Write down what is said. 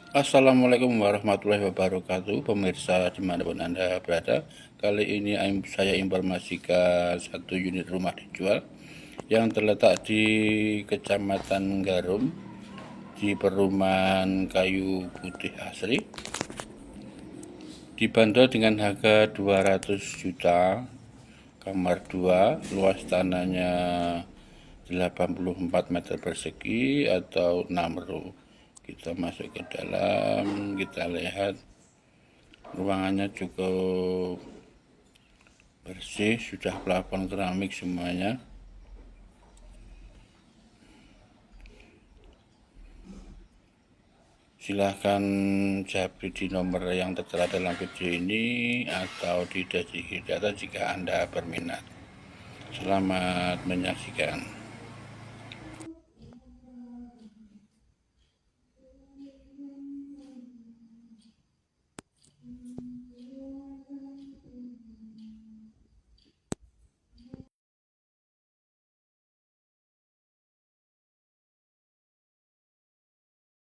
Assalamualaikum warahmatullahi wabarakatuh, pemirsa dimanapun Anda berada. Kali ini saya informasikan satu unit rumah dijual yang terletak di Kecamatan Garum, di perumahan Kayu Putih Asri. Dibanderol dengan harga 200 juta, kamar 2, luas tanahnya 84 meter persegi atau 6 row. Kita masuk ke dalam, kita lihat ruangannya cukup bersih, sudah plafon keramik semuanya. Silahkan japri di nomor yang tertera dalam video ini atau di deskripsi data jika Anda berminat. Selamat menyaksikan.